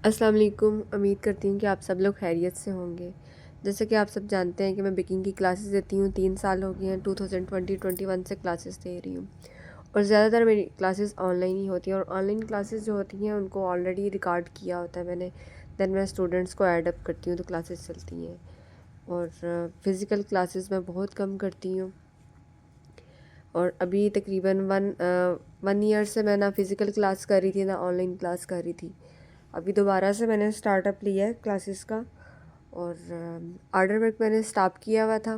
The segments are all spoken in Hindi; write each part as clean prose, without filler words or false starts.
अस्सलाम वालेकुम। उम्मीद करती हूँ कि आप सब लोग खैरियत से होंगे। जैसे कि आप सब जानते हैं कि मैं बेकिंग की क्लासेस देती हूँ, 3 साल हो गए हैं, 2020-21 से क्लासेस दे रही हूँ। और ज़्यादातर मेरी क्लासेस ऑनलाइन ही होती हैं, और ऑनलाइन क्लासेस जो होती हैं उनको ऑलरेडी रिकॉर्ड किया होता है मैंने। देन मैं स्टूडेंट्स को ऐड अप करती हूँ तो क्लासेस चलती हैं। और फ़िज़िकल क्लासेस मैं बहुत कम करती हूँ। और अभी तकरीबन 1 ईयर से मैं ना फ़िज़िकल क्लास कर रही थी ना ऑनलाइन क्लास कर रही थी। अभी दोबारा से मैंने स्टार्टअप लिया है क्लासेस का। और आर्डर वर्क मैंने स्टॉप किया हुआ था,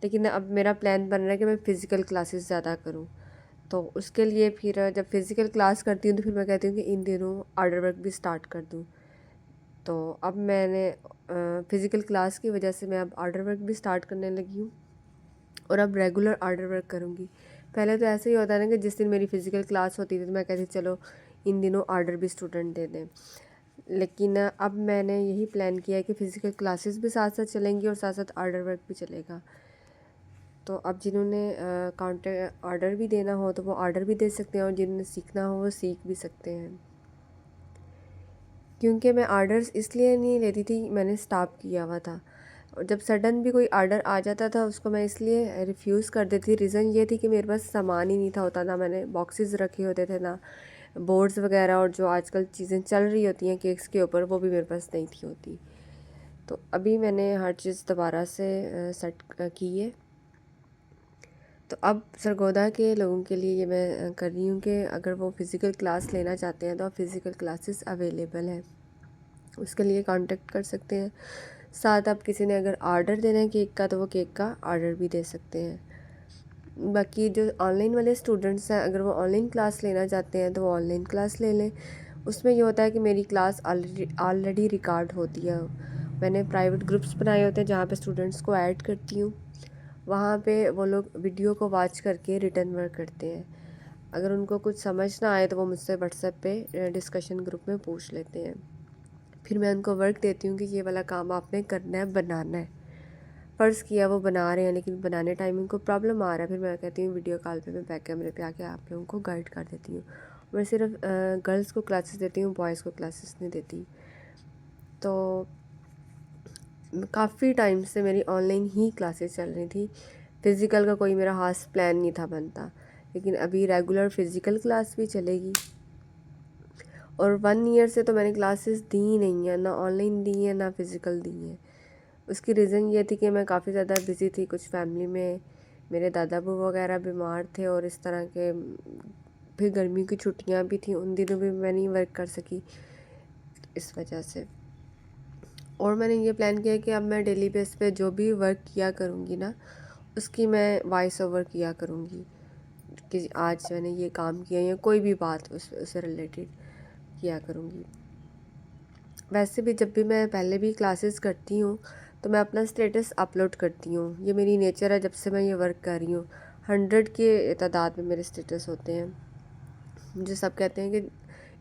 लेकिन अब मेरा प्लान बन रहा है कि मैं फ़िज़िकल क्लासेस ज़्यादा करूं। तो उसके लिए फिर जब फ़िज़िकल क्लास करती हूँ तो फिर मैं कहती हूँ कि इन दिनों आर्डर वर्क भी स्टार्ट कर दूँ। तो अब मैंने फ़िज़िकल क्लास की वजह से मैं अब आर्डर वर्क भी स्टार्ट करने लगी हूँ, और अब रेगुलर आर्डर वर्क करूँगी। पहले तो ऐसे ही होता है ना कि जिस दिन मेरी फ़िज़िकल क्लास होती थी तो मैं कहती चलो इन दिनों आर्डर भी स्टूडेंट दे दें। लेकिन अब मैंने यही प्लान किया है कि फ़िज़िकल क्लासेस भी साथ साथ चलेंगी और साथ साथ आर्डर वर्क भी चलेगा। तो अब जिन्होंने काउंटर ऑर्डर भी देना हो तो वो ऑर्डर भी दे सकते हैं, और जिन्होंने सीखना हो वो सीख भी सकते हैं। क्योंकि मैं ऑर्डर्स इसलिए नहीं लेती थी, मैंने स्टॉप किया हुआ था। और जब सडन भी कोई ऑर्डर आ जाता था उसको मैं इसलिए रिफ़्यूज़ कर देती थी। रीज़न ये थी कि मेरे पास सामान ही नहीं था होता, ना मैंने बॉक्सेस रखे होते थे, ना बोर्ड्स वगैरह, और जो आजकल चीज़ें चल रही होती हैं केक्स के ऊपर वो भी मेरे पास नहीं थी होती। तो अभी मैंने हर चीज़ दोबारा से सेट की है। तो अब सरगोदा के लोगों के लिए ये मैं कर रही हूँ कि अगर वो फ़िज़िकल क्लास लेना चाहते हैं तो अब फ़िज़िकल क्लासेस अवेलेबल हैं, उसके लिए कांटेक्ट कर सकते हैं। साथ आप किसी ने अगर ऑर्डर देना है केक का तो वो केक का ऑर्डर भी दे सकते हैं। बाकी जो ऑनलाइन वाले स्टूडेंट्स हैं, अगर वो ऑनलाइन क्लास लेना चाहते हैं तो वो ऑनलाइन क्लास ले लें। उसमें ये होता है कि मेरी क्लास ऑलरेडी रिकॉर्ड होती है। मैंने प्राइवेट ग्रुप्स बनाए होते हैं जहाँ पे स्टूडेंट्स को ऐड करती हूँ। वहाँ पे वो लोग वीडियो को वॉच करके रिटर्न वर्क करते हैं। अगर उनको कुछ समझ ना आए तो वो मुझसे व्हाट्सएप पे डिस्कशन ग्रुप में पूछ लेते हैं। फिर मैं उनको वर्क देती हूँ कि ये वाला काम आपने करना है, बनाना है। फ़र्ज़ किया वो बना रहे हैं लेकिन बनाने टाइम उनको प्रॉब्लम आ रहा है, फिर मैं कहती हूँ वीडियो कॉल पे मैं बैक कैमरे पे आके आप लोगों को गाइड कर देती हूँ। मैं सिर्फ गर्ल्स को क्लासेस देती हूँ, बॉयज़ को क्लासेस नहीं देती। तो काफ़ी टाइम से मेरी ऑनलाइन ही क्लासेस चल रही थी। फ़िज़िकल का कोई मेरा ख़ास प्लान नहीं था बनता, लेकिन अभी रेगुलर फ़िज़िकल क्लास भी चलेगी। और 1 ईयर से तो मैंने क्लासेस दी ही नहीं है, ना ऑनलाइन दी है ना फ़िज़िकल दी है। उसकी रीज़न ये थी कि मैं काफ़ी ज़्यादा बिज़ी थी, कुछ फैमिली में मेरे दादा अबू वगैरह बीमार थे, और इस तरह के फिर गर्मी की छुट्टियां भी थी, उन दिनों भी मैं नहीं वर्क कर सकी इस वजह से। और मैंने ये प्लान किया कि अब मैं डेली बेस पे जो भी वर्क किया करूँगी ना उसकी मैं वॉइस ओवर किया करूँगी कि आज मैंने ये काम किया, या कोई भी बात उससे रिलेटेड किया करूँगी। वैसे भी जब भी मैं पहले भी क्लासेस करती हूँ तो मैं अपना स्टेटस अपलोड करती हूँ, ये मेरी नेचर है जब से मैं ये वर्क कर रही हूँ। 100 के तादाद में मेरे स्टेटस होते हैं। मुझे सब कहते हैं कि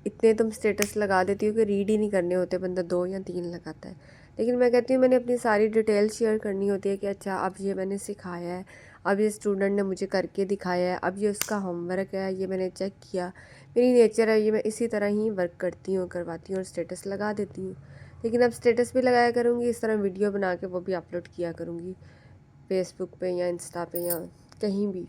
इतने तुम स्टेटस लगा देती हो कि रीड ही नहीं करने होते, बंदा 2 या 3 लगाता है। लेकिन मैं कहती हूँ मैंने अपनी सारी डिटेल शेयर करनी होती है कि अच्छा अब ये मैंने सिखाया है, अब ये स्टूडेंट ने मुझे करके दिखाया है, अब ये उसका होमवर्क है, ये मैंने चेक किया। मेरी नेचर है, ये मैं इसी तरह ही वर्क करती हूँ, करवाती हूँ और स्टेटस लगा देती हूँ। लेकिन अब स्टेटस भी लगाया करूँगी, इस तरह वीडियो बना के वो भी अपलोड किया करूँगी फेसबुक पे या इंस्टा पे या कहीं भी।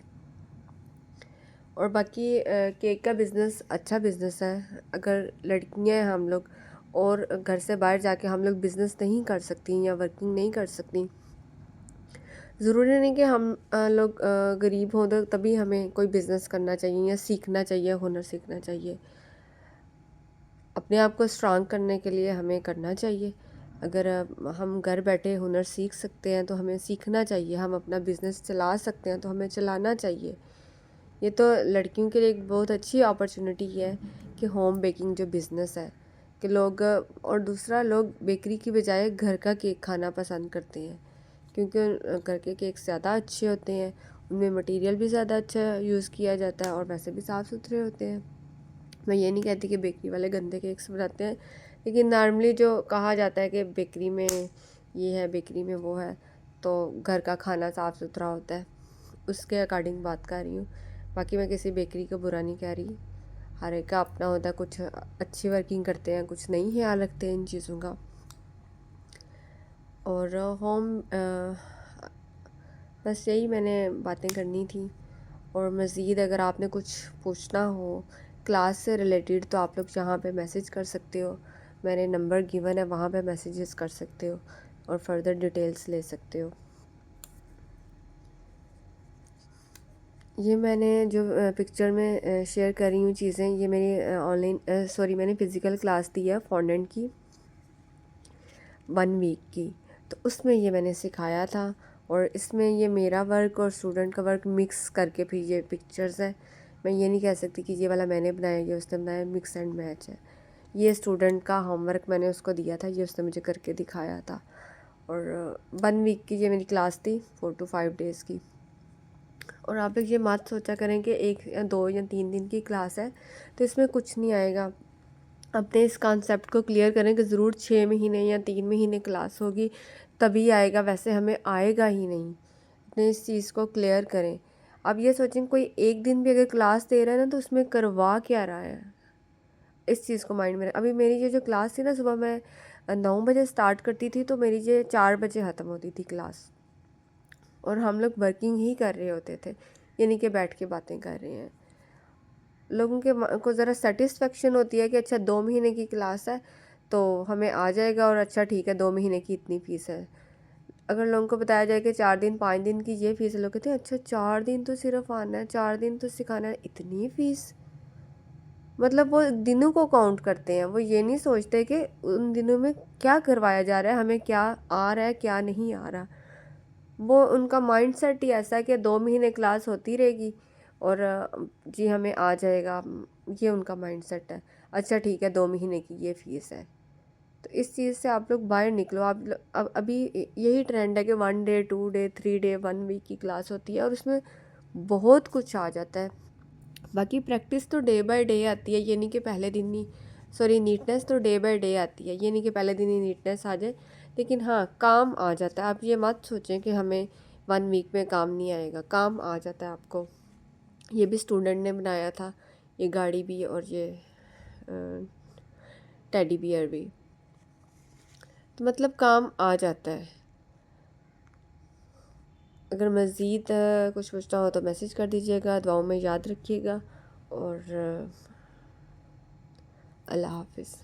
और बाकी केक का बिज़नेस अच्छा बिज़नेस है। अगर लड़कियां हैं हम लोग और घर से बाहर जाके हम लोग बिज़नेस नहीं कर सकती या वर्किंग नहीं कर सकती, ज़रूरी नहीं कि हम लोग गरीब हों तो तभी हमें कोई बिज़नेस करना चाहिए या सीखना चाहिए, हुनर सीखना चाहिए। अपने आप को स्ट्रांग करने के लिए हमें करना चाहिए। अगर हम घर बैठे हुनर सीख सकते हैं तो हमें सीखना चाहिए। हम अपना बिज़नेस चला सकते हैं तो हमें चलाना चाहिए। ये तो लड़कियों के लिए एक बहुत अच्छी अपॉर्चुनिटी है कि होम बेकिंग जो बिज़नेस है, कि लोग और दूसरा लोग बेकरी की बजाय घर का केक खाना पसंद करते हैं, क्योंकि घर के केक ज़्यादा अच्छे होते हैं, उनमें मटेरियल भी ज़्यादा अच्छा यूज़ किया जाता है और वैसे भी साफ़ सुथरे होते हैं। मैं ये नहीं कहती कि बेकरी वाले गंदे केक्स बनाते हैं, लेकिन नॉर्मली जो कहा जाता है कि बेकरी में ये है, बेकरी में वो है, तो घर का खाना साफ़ सुथरा होता है, उसके अकॉर्डिंग बात कर रही हूँ। बाकी मैं किसी बेकरी को बुरा नहीं कह रही। हर एक का अपना होता है, कुछ अच्छी वर्किंग करते हैं, कुछ नहीं ख्याल रखते हैं इन चीज़ों का। और होम बस यही मैंने बातें करनी थी। और मज़ीद अगर आपने कुछ पूछना हो क्लास से रिलेटेड तो आप लोग यहाँ पे मैसेज कर सकते हो, मेरे नंबर गिवन है, वहाँ पे मैसेजेस कर सकते हो और फर्दर डिटेल्स ले सकते हो। ये मैंने जो पिक्चर में शेयर कर रही हूँ चीज़ें, ये मेरी ऑनलाइन सॉरी मैंने फ़िज़िकल क्लास दी है फॉन्डेंट की 1 वीक की, तो उसमें ये मैंने सिखाया था। और इसमें ये मेरा वर्क और स्टूडेंट का वर्क मिक्स करके फिर ये पिक्चर्स है। मैं ये नहीं कह सकती कि ये वाला मैंने बनाया, ये उसने बनाया, मिक्स एंड मैच है। ये स्टूडेंट का होमवर्क मैंने उसको दिया था, ये उसने मुझे करके दिखाया था। और 1 वीक की ये मेरी क्लास थी, 4 to 5 डेज़ की। और आप लोग ये मत सोचा करें कि 1 या 2 या 3 दिन की क्लास है तो इसमें कुछ नहीं आएगा। अपने इस कॉन्सेप्ट को क्लियर करें कि ज़रूर 6 महीने या 3 महीने क्लास होगी तभी आएगा, वैसे हमें आएगा ही नहीं। अपने इस चीज़ को क्लियर करें। अब ये सोचें कोई एक दिन भी अगर क्लास दे रहा है ना तो उसमें करवा क्या रहा है, इस चीज़ को माइंड में। अभी मेरी ये जो क्लास थी ना, सुबह मैं 9 बजे स्टार्ट करती थी तो मेरी ये 4 बजे ख़त्म होती थी क्लास। और हम लोग वर्किंग ही कर रहे होते थे, यानी कि बैठ के बातें कर रहे हैं। लोगों के को ज़रा सेटिस्फेक्शन होती है कि अच्छा 2 महीने की क्लास है तो हमें आ जाएगा, और अच्छा ठीक है 2 महीने की इतनी फ़ीस है। अगर लोगों को बताया जाए कि 4 दिन 5 दिन की ये फ़ीस है, लोग कहते हैं अच्छा 4 दिन तो सिर्फ आना है, 4 दिन तो सिखाना है, इतनी फ़ीस। मतलब वो दिनों को काउंट करते हैं, वो ये नहीं सोचते कि उन दिनों में क्या करवाया जा रहा है, हमें क्या आ रहा है क्या नहीं आ रहा। वो उनका माइंडसेट ही ऐसा है कि 2 महीने क्लास होती रहेगी और जी हमें आ जाएगा, ये उनका माइंडसेट है। अच्छा ठीक है 2 महीने की ये फ़ीस है। तो इस चीज़ से आप लोग बाहर निकलो। अब अभी यही ट्रेंड है कि 1 डे 2 डे 3 डे 1 वीक की क्लास होती है और उसमें बहुत कुछ आ जाता है। बाकी प्रैक्टिस तो डे बाय डे आती है, ये नहीं कि पहले दिन ही, सॉरी नीटनेस तो डे बाय डे आती है, ये नहीं कि पहले दिन ही नीटनेस आ जाए। लेकिन हाँ काम आ जाता है। आप ये मत सोचें कि हमें 1 वीक में काम नहीं आएगा, काम आ जाता है आपको। ये भी स्टूडेंट ने बनाया था, ये गाड़ी भी और ये टेडी बियर भी, तो मतलब काम आ जाता है। अगर मज़ीद कुछ पूछना हो तो मैसेज कर दीजिएगा। दुआओं में याद रखिएगा और अल्लाह हाफिज़।